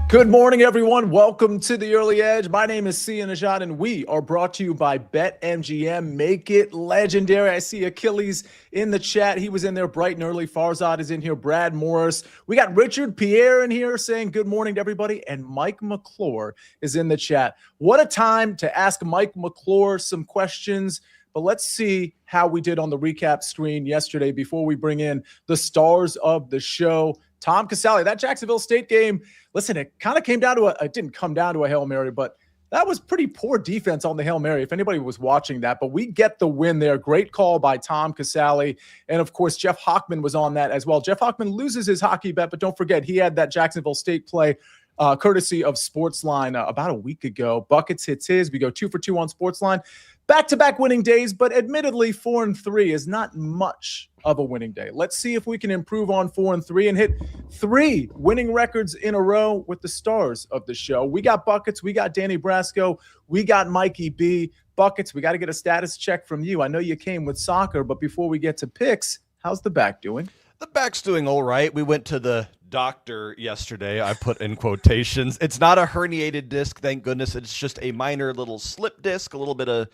Good morning, everyone. Welcome to the Early Edge. My name is Sia Nejad, and we are brought to you by BetMGM. Make it legendary. I see Achilles in the chat. He was in there bright and early. Farzad is in here. Brad Morris. We got Richard Pierre in here saying good morning to everybody. And Mike McClure is in the chat. What a time to ask Mike McClure some questions. But let's see how we did on the recap screen yesterday before we bring in the stars of the show. Tom Casale, that Jacksonville State game, listen, it kind of came down to it didn't come down to a Hail Mary, but that was pretty poor defense on the Hail Mary, if anybody was watching that. But we get the win there. Great call by Tom Casale. And, of course, Jeff Hockman was on that as well. Jeff Hockman loses his hockey bet, but don't forget, he had that Jacksonville State play courtesy of SportsLine about a week ago. Buckets hits his. We go 2 for 2 on SportsLine. Back-to-back winning days, but admittedly 4-3 is not much of a winning day. Let's see if we can improve on 4-3 and hit 3 winning records in a row with the stars of the show. We got Buckets. We got Danny Brasco. We got Mikey B. Buckets, we got to get a status check from you. I know you came with soccer, but before we get to picks, how's the back doing? The back's doing all right. We went to the doctor yesterday. I put in quotations. It's not a herniated disc, thank goodness. It's just a minor little slip disc, a little bit of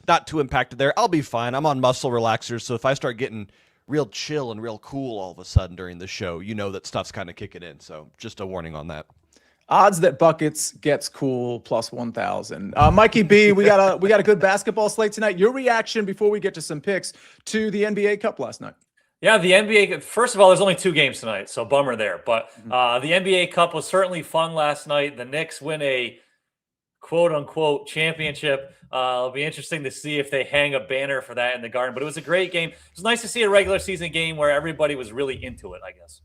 not too impacted there. I'll be fine. I'm on muscle relaxers, so if I start getting real chill and real cool all of a sudden during the show, you know that stuff's kind of kicking in. So just a warning on that. Odds that Buckets gets cool plus 1,000. Mikey B, we got a good basketball slate tonight. Your reaction before we get to some picks to the NBA Cup last night? Yeah, the NBA, first of all, there's only 2 games tonight, so bummer there. But the NBA Cup was certainly fun last night. The Knicks win a quote-unquote championship. It'll be interesting to see if they hang a banner for that in the Garden. But it was a great game. It was nice to see a regular season game where everybody was really into it, I guess.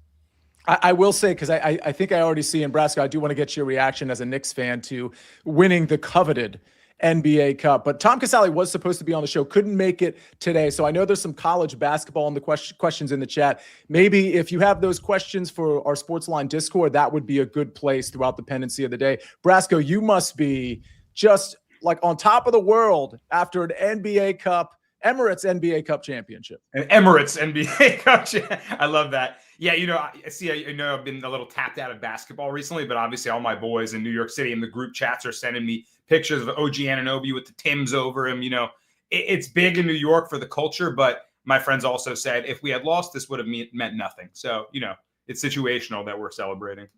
I will say, because I think I already see in Brasco, I do want to get your reaction as a Knicks fan to winning the coveted NBA Cup. But Tom Casale was supposed to be on the show, couldn't make it today. So I know there's some college basketball in the questions in the chat. Maybe if you have those questions for our SportsLine Discord, that would be a good place throughout the pendency of the day. Brasco, you must be just like on top of the world after an NBA Cup, Emirates NBA Cup championship. An Emirates NBA Cup. I love that. Yeah, I've been a little tapped out of basketball recently, but obviously all my boys in New York City in the group chats are sending me pictures of OG Anunoby with the Timbs over him. It's big in New York for the culture, but my friends also said if we had lost, this would have meant nothing. So, it's situational that we're celebrating.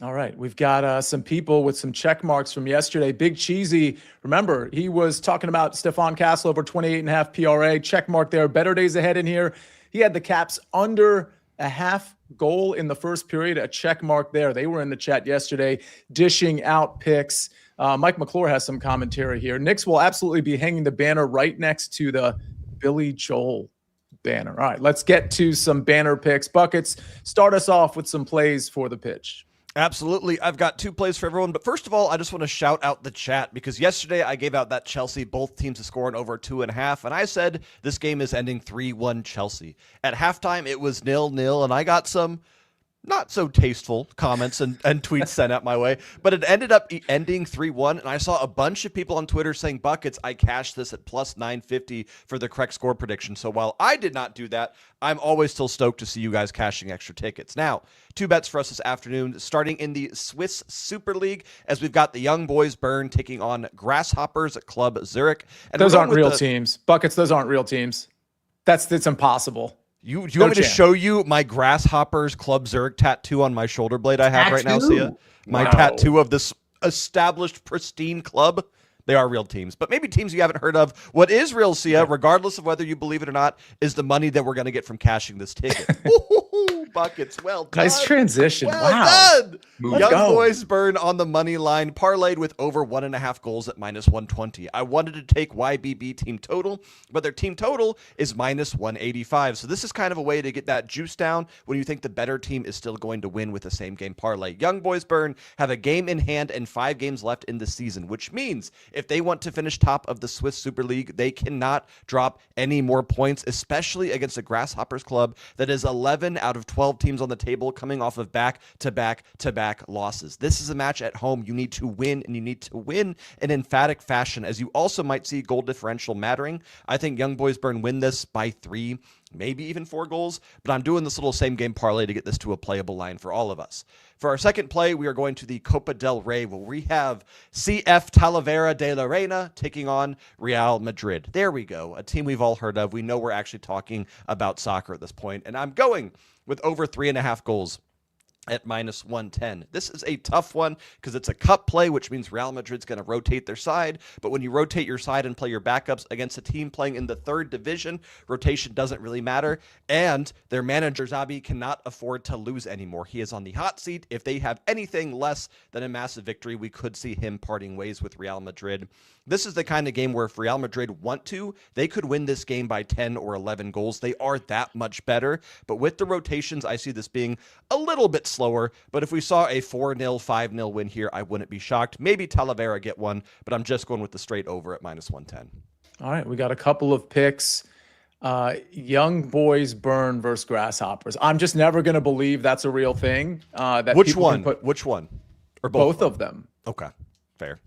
All right. We've got some people with some check marks from yesterday. Big Cheesy, remember, he was talking about Stephon Castle over 28.5 PRA. Check mark there. Better days ahead in here. He had the Caps under a half goal in the first period, a check mark there. They were in the chat yesterday dishing out picks. Mike McClure has some commentary here. Knicks will absolutely be hanging the banner right next to the Billy Joel banner. All right, let's get to some banner picks. Buckets, start us off with some plays for the pitch. Absolutely. I've got 2 plays for everyone. But first of all, I just want to shout out the chat because yesterday I gave out that Chelsea, both teams to score in over 2.5. And I said this game is ending 3-1 Chelsea. At halftime, it was 0-0. And I got some not so tasteful comments and tweets sent out my way, but it ended up ending 3-1. And I saw a bunch of people on Twitter saying, Buckets, I cashed this at plus 950 for the correct score prediction. So while I did not do that, I'm always still stoked to see you guys cashing extra tickets. Now, 2 bets for us this afternoon, starting in the Swiss Super League, as we've got the Young Boys Bern taking on Grasshoppers at Club Zurich. And those aren't real teams. Buckets, those aren't real teams. That's impossible. Do you want me to show you my Grasshoppers Club Zurich tattoo on my shoulder blade I have right now, Sia? My tattoo of this established, pristine club. They are real teams, but maybe teams you haven't heard of. What is real, Sia, regardless of whether you believe it or not, is the money that we're going to get from cashing this ticket. Buckets, well done. Nice transition. Wow. Done. Young Boys Bern on the money line, parlayed with over 1.5 goals at minus 120. I wanted to take YBB team total, but their team total is minus 185. So this is kind of a way to get that juice down when you think the better team is still going to win with the same game parlay. Young Boys Bern have a game in hand and 5 games left in the season, which means if they want to finish top of the Swiss Super League, they cannot drop any more points, especially against a Grasshoppers club that is 11 out of 12 teams on the table coming off of back-to-back-to-back losses. This is a match at home you need to win, and you need to win in emphatic fashion, as you also might see goal differential mattering. I think Young Boys Burn win this by 3, maybe even 4 goals, but I'm doing this little same game parlay to get this to a playable line for all of us. For our second play, we are going to the Copa del Rey, where we have CF Talavera de la Reina taking on Real Madrid. There we go, a team we've all heard of. We know we're actually talking about soccer at this point, and I'm going with over 3.5 goals at -110. This is a tough one because it's a cup play, which means Real Madrid's going to rotate their side. But when you rotate your side and play your backups against a team playing in the 3rd division, rotation doesn't really matter. And their manager, Xabi, cannot afford to lose anymore. He is on the hot seat. If they have anything less than a massive victory, we could see him parting ways with Real Madrid. This is the kind of game where if Real Madrid want to, they could win this game by 10 or 11 goals. They are that much better. But with the rotations, I see this being a little bit slower. But if we saw a 4-0, 5-0 win here, I wouldn't be shocked. Maybe Talavera get one, but I'm just going with the straight over at -110. All right, we got a couple of picks. Young Boys Burn versus Grasshoppers. I'm just never going to believe that's a real thing. Which one? Which one? Or both of them. Okay, fair.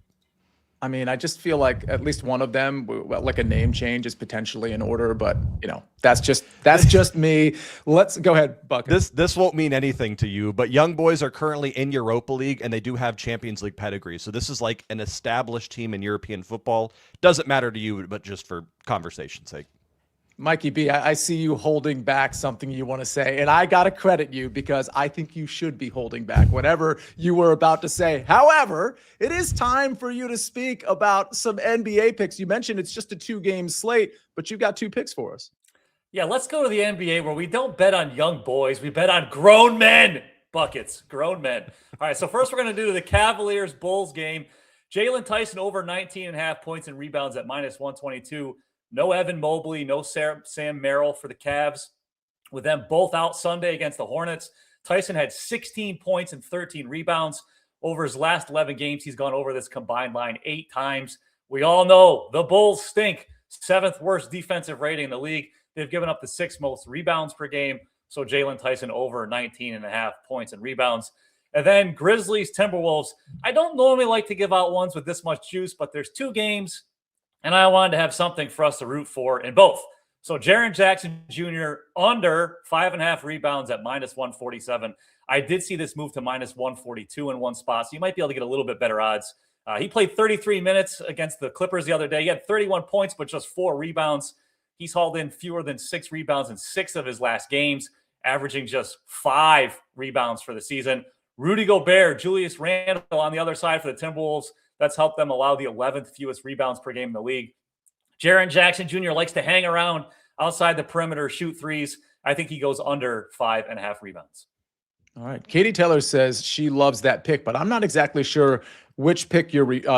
I mean, I just feel like at least one of them, like a name change, is potentially in order. But that's just me. Let's go ahead, Bucket. This won't mean anything to you, but Young Boys are currently in Europa League, and they do have Champions League pedigree. So this is like an established team in European football. Doesn't matter to you, but just for conversation's sake. Mikey B, I see you holding back something you want to say, and I got to credit you because I think you should be holding back whatever you were about to say. However, it is time for you to speak about some NBA picks. You mentioned it's just a 2-game slate, but you've got 2 picks for us. Yeah, let's go to the NBA where we don't bet on young boys. We bet on grown men. Buckets, grown men. All right, so first we're going to do the Cavaliers-Bulls game. Jalen Tyson over 19.5 points and rebounds at -122. No Evan Mobley, no Sam Merrill for the Cavs. With them both out Sunday against the Hornets, Tyson had 16 points and 13 rebounds. Over his last 11 games, he's gone over this combined line 8 times. We all know the Bulls stink. 7th worst defensive rating in the league. They've given up the 6th most rebounds per game. So Jalen Tyson over 19.5 points and rebounds. And then Grizzlies, Timberwolves. I don't normally like to give out ones with this much juice, but there's 2 games. And I wanted to have something for us to root for in both. So Jaren Jackson Jr. under 5.5 rebounds at -147. I did see this move to -142 in one spot, so you might be able to get a little bit better odds. He played 33 minutes against the Clippers the other day. He had 31 points, but just 4 rebounds. He's hauled in fewer than 6 rebounds in 6 of his last games, averaging just 5 rebounds for the season. Rudy Gobert, Julius Randle on the other side for the Timberwolves. That's helped them allow the 11th fewest rebounds per game in the league. Jaren Jackson Jr. likes to hang around outside the perimeter, shoot threes. I think he goes under 5.5 rebounds. All right. Katie Taylor says she loves that pick, but I'm not exactly sure which pick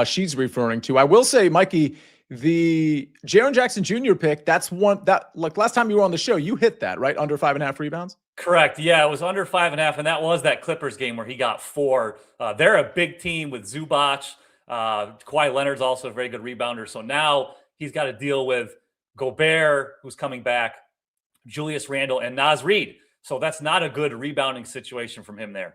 she's referring to. I will say, Mikey, the Jaren Jackson Jr. pick, that's one that, like last time you were on the show, you hit that, right? Under 5.5 rebounds? Correct. Yeah, it was under 5.5, and that was that Clippers game where he got 4. They're a big team with Zubac. Kawhi Leonard's also a very good rebounder. So now he's got to deal with Gobert, who's coming back, Julius Randle, and Naz Reid. So that's not a good rebounding situation from him there.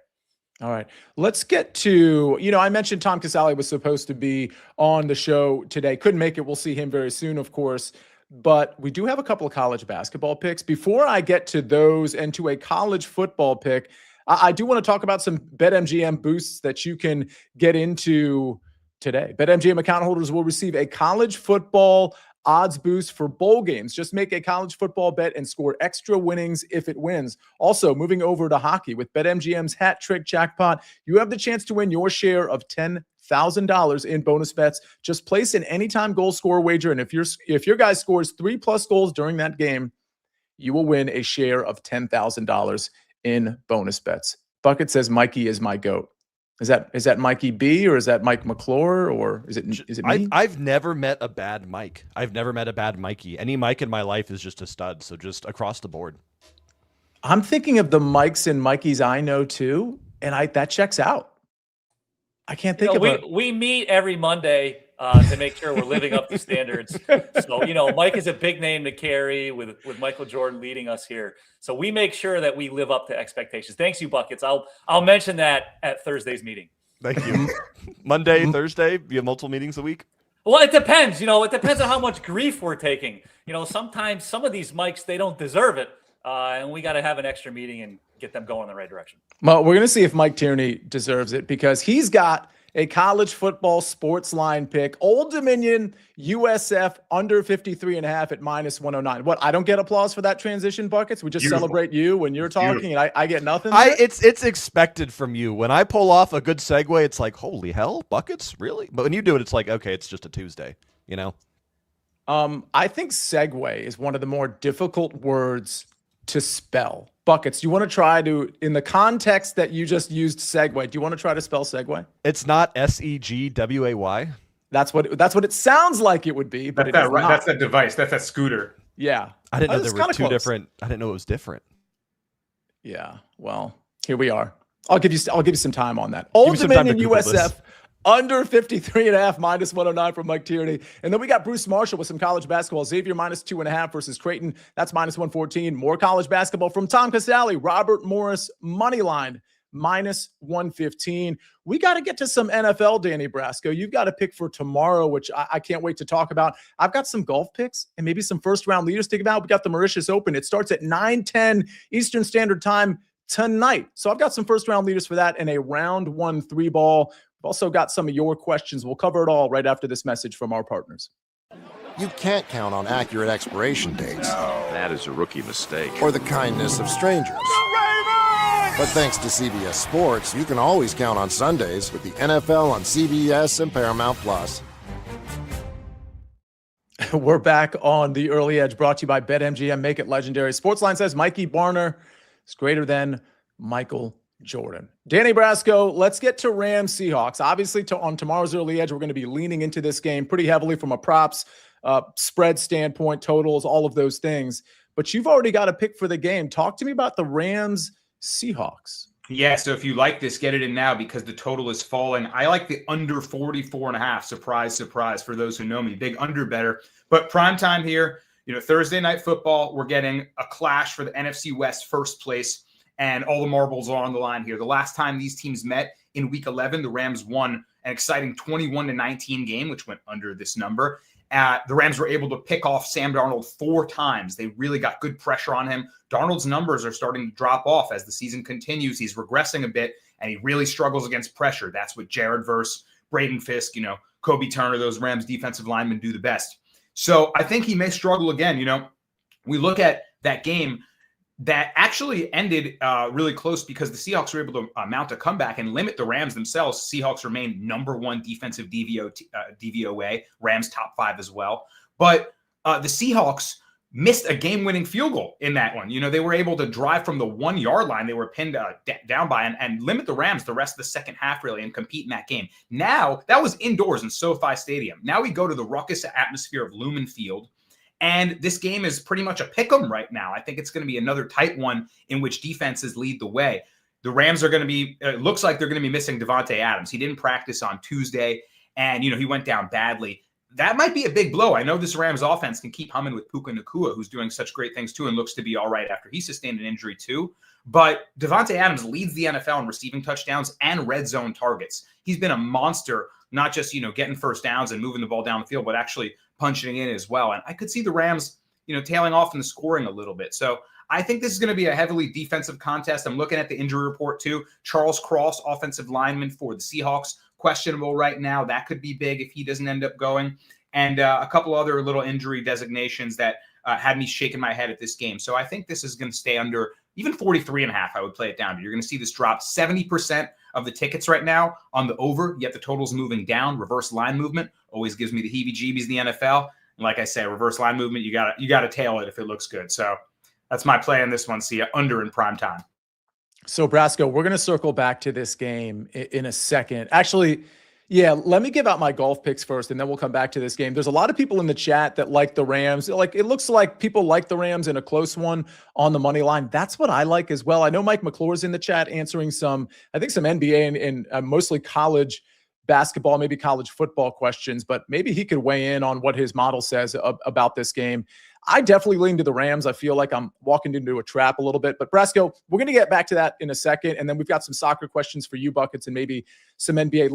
All right. Let's get to, I mentioned Tom Casale was supposed to be on the show today. Couldn't make it. We'll see him very soon, of course. But we do have a couple of college basketball picks. Before I get to those and to a college football pick, I do want to talk about some BetMGM boosts that you can get into today. BetMGM account holders will receive a college football odds boost for bowl games. Just make a college football bet and score extra winnings if it wins. Also, moving over to hockey with BetMGM's hat trick jackpot, you have the chance to win your share of $10,000 in bonus bets. Just place an anytime goal scorer wager, and if your guy scores 3+ goals during that game, you will win a share of $10,000 in bonus bets. Bucket says Mikey is my GOAT. Is that Mikey B, or is that Mike McClure, or is it me? I've never met a bad Mike. I've never met a bad Mikey. Any Mike in my life is just a stud. So just across the board. I'm thinking of the Mikes and Mikeys I know too, and that checks out. I can't think of it. We meet every Monday to make sure we're living up to standards. So, Mike is a big name to carry with Michael Jordan leading us here. So we make sure that we live up to expectations. Thanks, you buckets. I'll mention that at Thursday's meeting. Thank you. Monday, Thursday, you have multiple meetings a week? Well, it depends. It depends on how much grief we're taking. Sometimes some of these mics, they don't deserve it. And we got to have an extra meeting and get them going in the right direction. Well, we're going to see if Mike Tierney deserves it because he's got a college football sports line pick. Old Dominion USF under 53.5 at -109. What? I don't get applause for that transition, buckets. We just Beautiful. Celebrate you when you're talking, and I get nothing. It's expected from you. When I pull off a good segue, it's like, holy hell, buckets, really? But when you do it, it's like, okay, it's just a Tuesday, I think segue is one of the more difficult words to spell. Buckets, do you want to try to, in the context that you just used segue, do you want to try to spell segue? It's not SEGWAY. That's what it sounds like it would be, but that's that's that device. That's that scooter. Yeah. I didn't know there were two different. I didn't know it was different. Yeah. Well, here we are. I'll give you some time on that. Old Dominion USF under 53.5 -109 from Mike Tierney. And then we got Bruce Marshall with some college basketball. Xavier -2.5 versus Creighton. That's -114. More college basketball from Tom Casale. Robert Morris money line -115. We got to get to some NFL, Danny Brasco. You've got a pick for tomorrow, which I can't wait to talk about. I've got some golf picks and maybe some first-round leaders to give out. We got the Mauritius Open. It starts at 9:10 Eastern Standard Time tonight. So I've got some first-round leaders for that and a round 1 3-ball. We've also got some of your questions. We'll cover it all right after this message from our partners. You can't count on accurate expiration dates. No, that is a rookie mistake. Or the kindness of strangers. But thanks to CBS Sports, you can always count on Sundays with the NFL on CBS and Paramount Plus. We're back on the Early Edge, brought to you by BetMGM. Make it legendary. SportsLine says Mikey Barner is greater than Michael Jordan. Danny Brasco, let's get to Rams Seahawks. Obviously, on tomorrow's Early Edge, we're going to be leaning into this game pretty heavily from a props, spread standpoint, totals, all of those things. But you've already got a pick for the game. Talk to me about the Rams Seahawks. Yeah, so if you like this, get it in now because the total is falling. I like the under 44.5. Surprise, surprise for those who know me. Big under better. But prime time here, Thursday night football, we're getting a clash for the NFC West first place. And all the marbles are on the line here. The last time these teams met in Week 11, the Rams won an exciting 21-19 game, which went under this number. The Rams were able to pick off Sam Darnold 4 times. They really got good pressure on him. Darnold's numbers are starting to drop off as the season continues. He's regressing a bit, and he really struggles against pressure. That's what Jared Verse, Braden Fisk, Kobe Turner, those Rams defensive linemen do the best. So I think he may struggle again. We look at that game that actually ended really close because the Seahawks were able to mount a comeback and limit the Rams themselves. Seahawks remain #1 defensive DVOA, Rams top 5 as well. But the Seahawks missed a game-winning field goal in that one. They were able to drive from the 1-yard line they were pinned down by and limit the Rams the rest of the second half really and compete in that game. Now, that was indoors in SoFi Stadium. Now we go to the ruckus atmosphere of Lumen Field. And this game is pretty much a pick 'em right now. I think it's going to be another tight one in which defenses lead the way. The Rams are going to be, it looks like they're going to be missing Davante Adams. He didn't practice on Tuesday, and, he went down badly. That might be a big blow. I know this Rams offense can keep humming with Puka Nacua, who's doing such great things too and looks to be all right after he sustained an injury too. But Davante Adams leads the NFL in receiving touchdowns and red zone targets. He's been a monster, not just, getting first downs and moving the ball down the field, but actually punching in as well. And I could see the Rams, tailing off in the scoring a little bit. So I think this is going to be a heavily defensive contest. I'm looking at the injury report too. Charles Cross, offensive lineman for the Seahawks, questionable right now. That could be big if he doesn't end up going. And a couple other little injury designations that had me shaking my head at this game. So I think this is going to stay under even 43.5. I would play it down. You're going to see this drop 70% of the tickets right now on the over, yet the total's moving down. Reverse line movement always gives me the heebie-jeebies in the NFL. And like I say, reverse line movement, you got to tail it if it looks good. So that's my play on this one. See you under in prime time. So Brasco, we're going to circle back to this game in a second. Actually, yeah, let me give out my golf picks first, and then we'll come back to this game. There's a lot of people in the chat that like the Rams. It looks like people like the Rams in a close one on the money line. That's what I like as well. I know Mike McClure's in the chat answering some NBA and mostly college basketball, maybe college football questions, but maybe he could weigh in on what his model says about this game. I definitely lean to the Rams. I feel like I'm walking into a trap a little bit. But Brasco, we're going to get back to that in a second. And then we've got some soccer questions for you, Buckets, and maybe some NBA.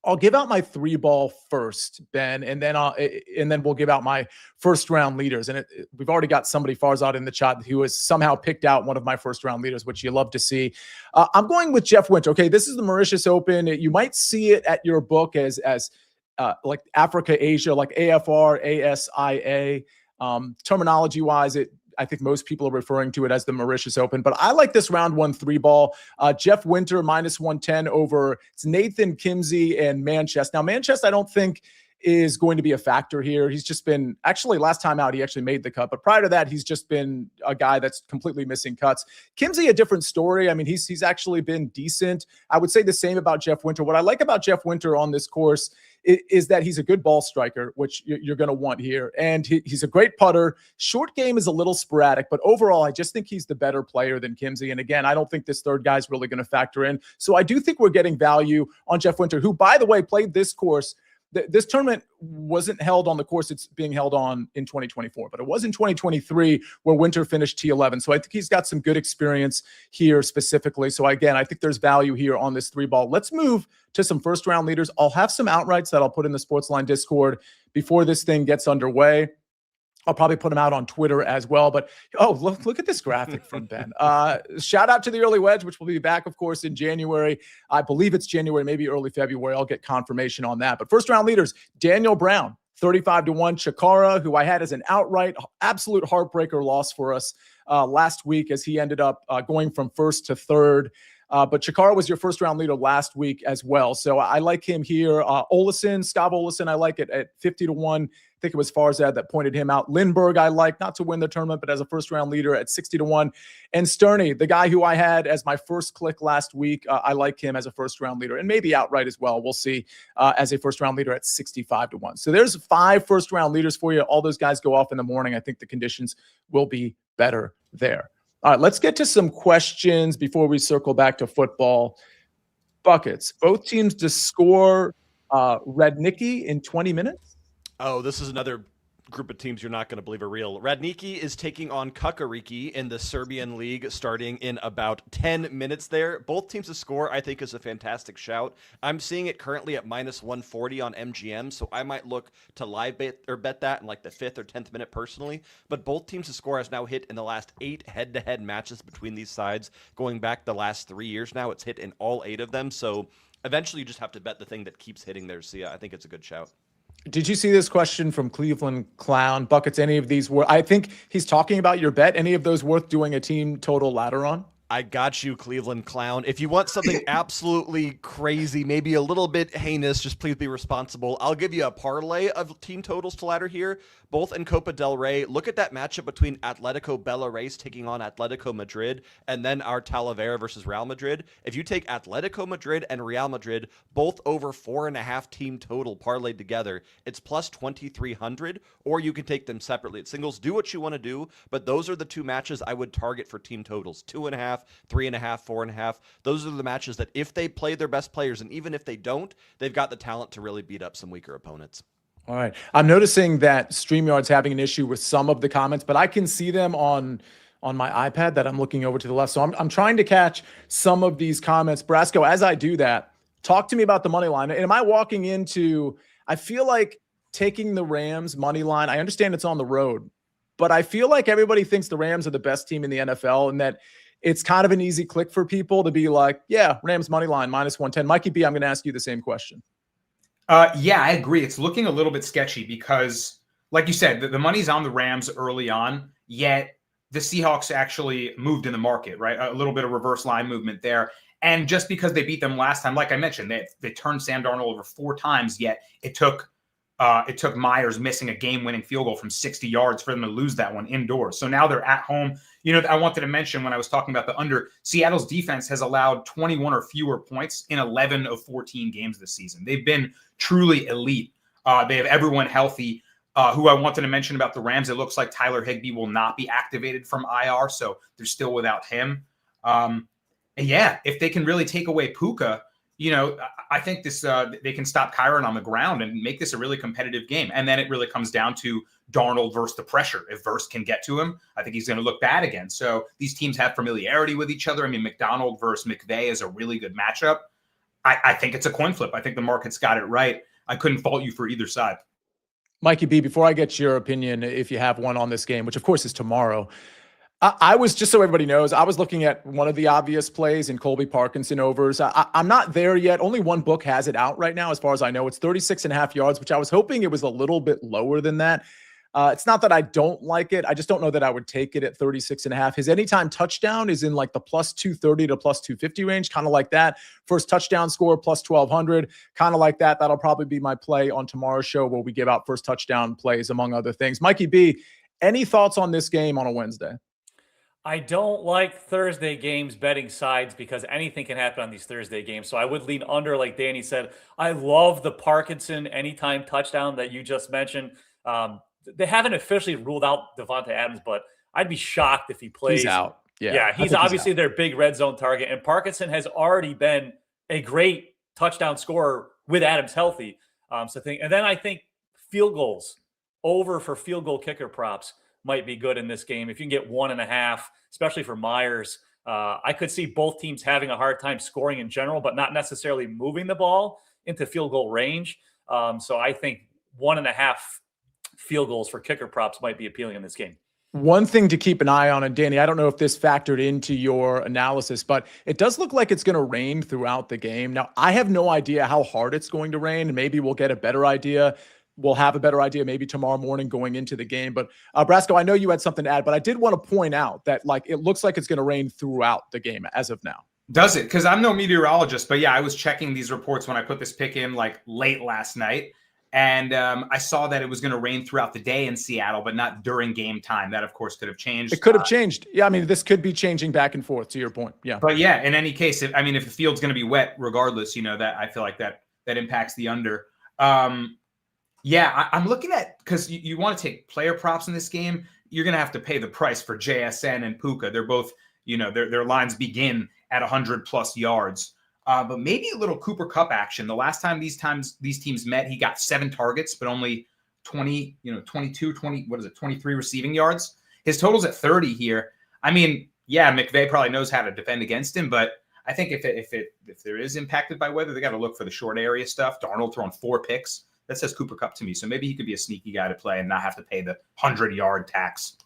I'll give out my 3-ball first, Ben, and then we'll give out my first round leaders. And we've already got somebody, Farzad, in the chat who has somehow picked out one of my first round leaders, which you love to see. I'm going with Jeff Winter. Okay, this is the Mauritius Open. You might see it at your book as like Africa, Asia, like AFR, ASIA. Terminology wise, I think most people are referring to it as the Mauritius Open, but I like this round 1 3-ball. Jeff Winter -110 over it's Nathan Kimsey and Manchester. Now, Manchester, I don't think is going to be a factor here. He's just been actually last time out, he actually made the cut, but prior to that, he's just been a guy that's completely missing cuts. Kimsey, a different story. I mean, he's actually been decent. I would say the same about Jeff Winter. What I like about Jeff Winter on this course is that he's a good ball striker, which you're going to want here. And he's a great putter. Short game is a little sporadic, but overall, I just think he's the better player than Kimsey. And again, I don't think this third guy is really going to factor in. So I do think we're getting value on Jeff Winter, who, by the way, played this course. This tournament wasn't held on the course it's being held on in 2024, but it was in 2023 where Winter finished T11. So I think he's got some good experience here specifically. So again, I think there's value here on this 3-ball. Let's move to some first round leaders. I'll have some outrights that I'll put in the SportsLine Discord before this thing gets underway. I'll probably put them out on Twitter as well. But, look at this graphic from Ben. Shout out to the Early Wedge, which will be back, of course, in January. I believe it's January, maybe early February. I'll get confirmation on that. But first round leaders, Daniel Brown, 35-1. Chikara, who I had as an outright, absolute heartbreaker loss for us last week as he ended up going from first to third. But Chikara was your first round leader last week as well. So I like him here. Skav Olesen, I like it at 50-1. I think it was Farzad that pointed him out. Lindbergh, I like, not to win the tournament, but as a first round leader at 60-1. And Sterney, the guy who I had as my first click last week, I like him as a first round leader and maybe outright as well. We'll see as a first round leader at 65-1. So there's 5 first round leaders for you. All those guys go off in the morning. I think the conditions will be better there. All right, let's get to some questions before we circle back to football. Buckets. Both teams to score Radnicki in 20 minutes. Oh, this is another group of teams you're not going to believe are real. Radnicki is taking on Kukariki in the Serbian league starting in about 10 minutes there. Both teams to score, I think, is a fantastic shout. I'm seeing it currently at -140 on MGM, so I might look to live bet that in like the 5th or 10th minute personally. But both teams to score has now hit in the last 8 head-to-head matches between these sides. Going back the last 3 years now, it's hit in all 8 of them. So eventually you just have to bet the thing that keeps hitting there, Sia. I think it's a good shout. Did you see this question from Cleveland Clown? Buckets, any of these were, I think he's talking about your bet. Any of those worth doing a team total ladder on? I got you, Cleveland Clown. If you want something absolutely crazy, maybe a little bit heinous, just please be responsible. I'll give you a parlay of team totals to ladder here, both in Copa del Rey. Look at that matchup between Atletico Belarus taking on Atletico Madrid, and then our Talavera versus Real Madrid. If you take Atletico Madrid and Real Madrid, both over 4.5 team total parlayed together, it's plus 2,300, or you can take them separately at singles. Do what you want to do, but those are the 2 matches I would target for team totals. 2.5, 3.5, 4.5. Those are the matches that if they play their best players, and even if they don't, they've got the talent to really beat up some weaker opponents. All right. I'm noticing that StreamYard's having an issue with some of the comments, but I can see them on my iPad that I'm looking over to the left. So I'm trying to catch some of these comments. Brasco, as I do that, talk to me about the money line. And am I walking into, I feel like taking the Rams money line, I understand it's on the road, but I feel like everybody thinks the Rams are the best team in the NFL and that it's kind of an easy click for people to be like, yeah, Rams money line -110. Mikey B, I'm going to ask you the same question. Yeah, I agree. It's looking a little bit sketchy because, like you said, the money's on the Rams early on, yet the Seahawks actually moved in the market, right? A little bit of reverse line movement there. And just because they beat them last time, like I mentioned, they turned Sam Darnold over 4 times, yet it took Myers missing a game-winning field goal from 60 yards for them to lose that one indoors. So now they're at home. You know, I wanted to mention when I was talking about the under, Seattle's defense has allowed 21 or fewer points in 11 of 14 games this season. They've been truly elite. They have everyone healthy. Who I wanted to mention about the Rams, it looks like Tyler Higbee will not be activated from IR, so they're still without him. And yeah, if they can really take away Puka, I think this they can stop Kyron on the ground and make this a really competitive game. And then it really comes down to Darnold versus the pressure. If Verse can get to him, I think he's going to look bad again. So these teams have familiarity with each other. I mean, McDonald versus McVay is a really good matchup. I think it's a coin flip. I think the market's got it right. I couldn't fault you for either side. Mikey B, before I get your opinion, if you have one on this game, which of course is tomorrow, I was, just so everybody knows, I was looking at one of the obvious plays in Colby Parkinson overs. I'm not there yet. Only one book has it out right now, as far as I know. It's 36.5 yards, which I was hoping it was a little bit lower than that. It's not that I don't like it. I just don't know that I would take it at 36.5. His anytime touchdown is in like the plus 230 to plus 250 range, kind of like that. First touchdown score, plus 1,200, kind of like that. That'll probably be my play on tomorrow's show where we give out first touchdown plays, among other things. Mikey B, any thoughts on this game on a Wednesday? I don't like Thursday games betting sides because anything can happen on these Thursday games. So I would lean under, like Danny said. I love the Parkinson anytime touchdown that you just mentioned. They haven't officially ruled out Devontae Adams, but I'd be shocked if he plays. He's out. Yeah, he's obviously their big red zone target. And Parkinson has already been a great touchdown scorer with Adams healthy. And then I think field goals over for field goal kicker props might be good in this game. If you can get 1.5, especially for Myers, I could see both teams having a hard time scoring in general, but not necessarily moving the ball into field goal range. So I think 1.5 field goals for kicker props might be appealing in this game. One thing to keep an eye on, and Danny, I don't know if this factored into your analysis, but it does look like it's going to rain throughout the game. Now, I have no idea how hard it's going to rain. Maybe we'll get a better idea. We'll have a better idea maybe tomorrow morning going into the game. But Brasco, I know you had something to add, but I did want to point out that it looks like it's going to rain throughout the game as of now. Does it? Because I'm no meteorologist, but yeah, I was checking these reports when I put this pick in late last night. And I saw that it was going to rain throughout the day in Seattle, but not during game time. That, of course, could have changed. It could have changed. Yeah, I mean, this could be changing back and forth, to your point. Yeah. But yeah, in any case, if the field's going to be wet regardless, that I feel like that impacts the under. I'm looking at, because you want to take player props in this game, you're going to have to pay the price for JSN and Puka. They're both, their lines begin at 100+ yards. But maybe a little Cooper Kupp action. The last time these teams met, he got 7 targets, but only 23 receiving yards. His total's at 30 here. I mean, yeah, McVay probably knows how to defend against him, but I think if there is impacted by weather, they got to look for the short area stuff. Darnold throwing 4 picks. That says Cooper Kupp to me. So maybe he could be a sneaky guy to play and not have to pay the 100-yard tax.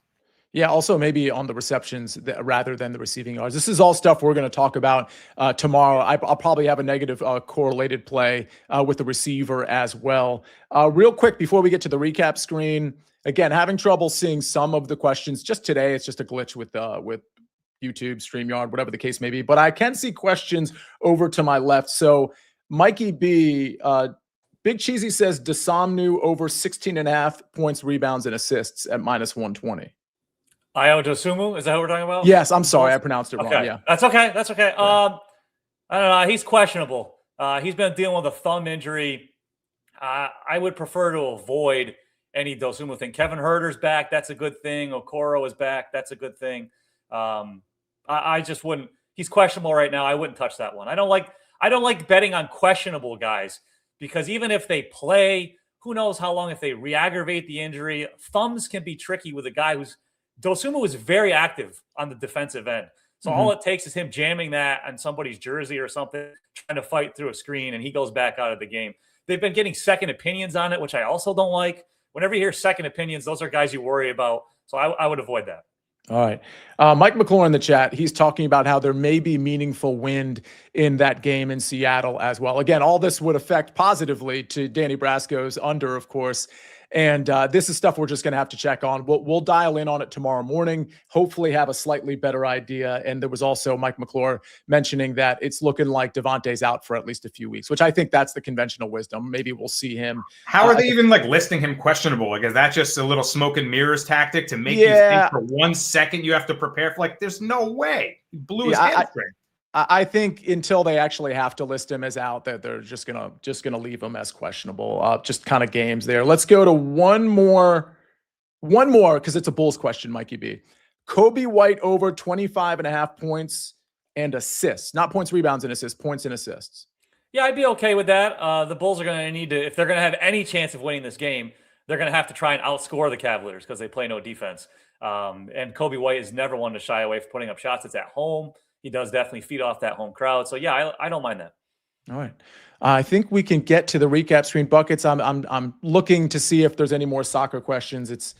Yeah, also maybe on the receptions rather than the receiving yards. This is all stuff we're going to talk about tomorrow. I'll probably have a negative correlated play with the receiver as well. Real quick, before we get to the recap screen, again, having trouble seeing some of the questions just today. It's just a glitch with YouTube, StreamYard, whatever the case may be. But I can see questions over to my left. So Mikey B, Big Cheesy says Desomnu over 16.5 points, rebounds, and assists at -120. Io Dosumu, is that what we're talking about? Yes, I'm sorry, I pronounced it wrong. Yeah, that's okay. That's okay. Yeah. I don't know. He's questionable. He's been dealing with a thumb injury. I would prefer to avoid any Dosumu thing. Kevin Herter's back. That's a good thing. Okoro is back. That's a good thing. I just wouldn't. He's questionable right now. I wouldn't touch that one. I don't like betting on questionable guys because even if they play, who knows how long if they re-aggravate the injury. Thumbs can be tricky with a guy who's Dosumu was very active on the defensive end. So all it takes is him jamming that on somebody's jersey or something, trying to fight through a screen, and he goes back out of the game. They've been getting second opinions on it, which I also don't like. Whenever you hear second opinions, those are guys you worry about. So I would avoid that. All right. Mike McClure in the chat, he's talking about how there may be meaningful wind in that game in Seattle as well. Again, all this would affect positively to Danny Brasco's under, of course. And this is stuff we're just going to have to check on. We'll dial in on it tomorrow morning, hopefully have a slightly better idea. And there was also Mike McClure mentioning that it's looking like Devontae's out for at least a few weeks, which I think that's the conventional wisdom. Maybe we'll see him. How are they even listing him questionable? Is that just a little smoke and mirrors tactic to make you think for 1 second you have to prepare for there's no way. He blew his hamstring. I think until they actually have to list him as out, that they're just gonna leave him as questionable. Just kind of games there. Let's go to one more because it's a Bulls question, Mikey B. Kobe White over 25.5 points and assists, not points, rebounds, and assists, points and assists. Yeah, I'd be okay with that. The Bulls are going to need to, if they're going to have any chance of winning this game, they're going to have to try and outscore the Cavaliers because they play no defense. And Kobe White is never one to shy away from putting up shots. It's at home. He does definitely feed off that home crowd. So yeah, I don't mind that. All right. I think we can get to the recap screen. Buckets. I'm looking to see if there's any more soccer questions.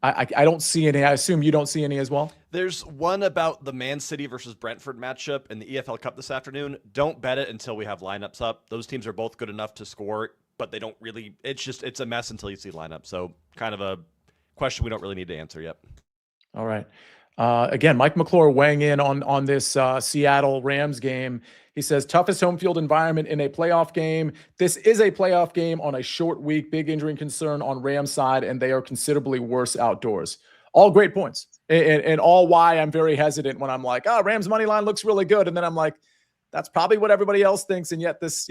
I don't see any. I assume you don't see any as well. There's one about the Man City versus Brentford matchup in the EFL Cup this afternoon. Don't bet it until we have lineups up. Those teams are both good enough to score, but they don't really. It's a mess until you see lineups. So kind of a question we don't really need to answer yet. All right. Again, Mike McClure weighing in on this Seattle Rams game. He says, toughest home field environment in a playoff game. This is a playoff game on a short week. Big injury concern on Rams side, and they are considerably worse outdoors. All great points, and all why I'm very hesitant when I'm like, Rams money line looks really good. And then I'm like, that's probably what everybody else thinks. And yet this,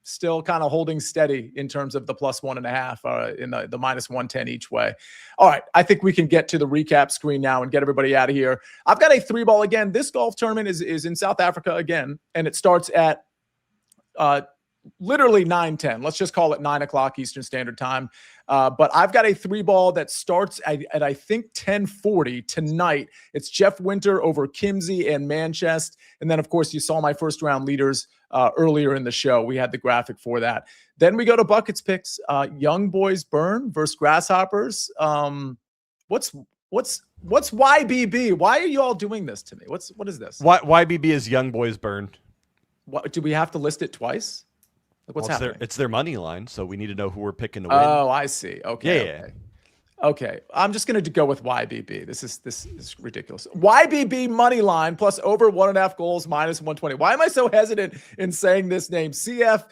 still kind of holding steady in terms of the +1.5 in the -110 each way. All right. I think we can get to the recap screen now and get everybody out of here. I've got a 3-ball again. This golf tournament is in South Africa again, and it starts at literally 9:10. Let's just call it 9 o'clock Eastern Standard Time. But I've got a 3-ball that starts at I think 10:40 tonight. It's Jeff Winter over Kimsey and Manchester. And then, of course, you saw my first round leaders earlier in the show. We had the graphic for that. Then we go to Buckets picks. Young Boys Burn versus Grasshoppers. What's YBB? Why are you all doing this to me? What is this? YBB is Young Boys Burn. What, do we have to list it twice? Like, what's happening? It's their money line, so we need to know who we're picking to win. Oh, I see. Okay. Yeah. Okay. I'm just going to go with YBB. This is ridiculous. YBB money line plus over 1.5 goals -120. Why am I so hesitant in saying this name? CF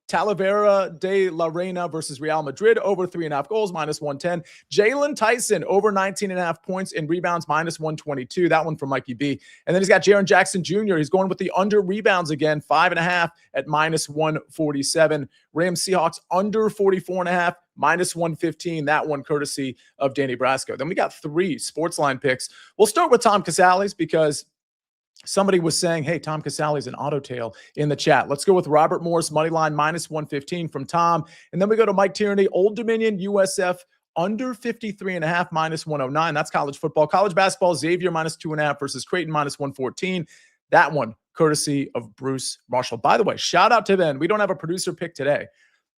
Talavera de la Reina versus Real Madrid over 3.5 goals -110. Jalen Tyson over 19.5 points and rebounds -122. That one from Mikey B. And then he's got Jaren Jackson Jr. He's going with the under rebounds again, 5.5 at -147. Rams Seahawks under 44.5 -115. That one courtesy of Danny Brasco. Then we got 3 SportsLine picks. We'll start with Tom Casales because somebody was saying, hey, Tom Casale's an auto tail in the chat. Let's go with Robert Morris, money line -115 from Tom. And then we go to Mike Tierney, Old Dominion, USF, under 53.5 -109. That's college football. College basketball, Xavier -2.5 versus Creighton -114. That one, courtesy of Bruce Marshall. By the way, shout out to Ben. We don't have a producer pick today,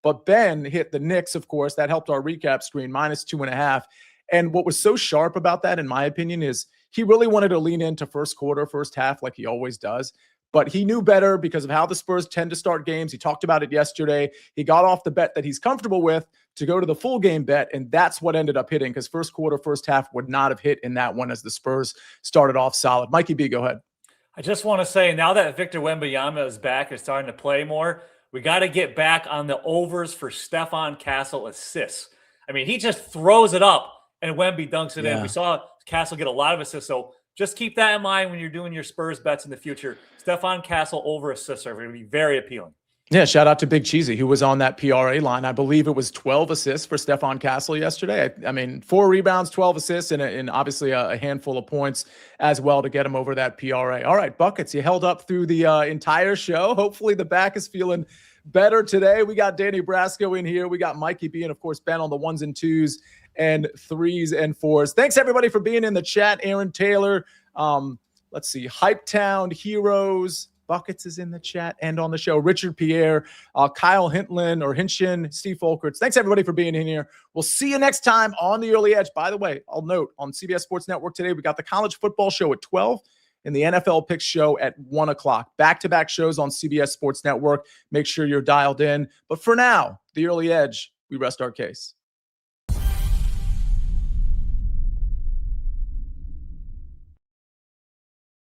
but Ben hit the Knicks, of course. That helped our recap screen, -2.5. And what was so sharp about that, in my opinion, is he really wanted to lean into first quarter, first half, like he always does. But he knew better because of how the Spurs tend to start games. He talked about it yesterday. He got off the bet that he's comfortable with to go to the full game bet, and that's what ended up hitting because first quarter, first half would not have hit in that one as the Spurs started off solid. Mikey B, go ahead. I just want to say, now that Victor Wembanyama is back and starting to play more, we got to get back on the overs for Stephon Castle assists. I mean, he just throws it up and Wemby dunks it in. We saw Castle get a lot of assists. So just keep that in mind when you're doing your Spurs bets in the future. Stephon Castle over assists are going to be very appealing. Yeah, shout out to Big Cheesy, who was on that PRA line. I believe it was 12 assists for Stephon Castle yesterday. I mean, 4 rebounds, 12 assists, and obviously a handful of points as well to get him over that PRA. All right, Buckets, you held up through the entire show. Hopefully the back is feeling better today. We got Danny Brasco in here. We got Mikey B and, of course, Ben on the 1s and 2s and 3s and 4s. Thanks, everybody, for being in the chat. Aaron Taylor, let's see, Hype Town Heroes, Buckets is in the chat and on the show. Richard Pierre, Kyle Hinchin, Steve Folkerts. Thanks, everybody, for being in here. We'll see you next time on The Early Edge. By the way, I'll note on CBS Sports Network today, we got the college football show at 12 and the NFL Picks show at 1 o'clock. Back-to-back shows on CBS Sports Network. Make sure you're dialed in. But for now, The Early Edge, we rest our case.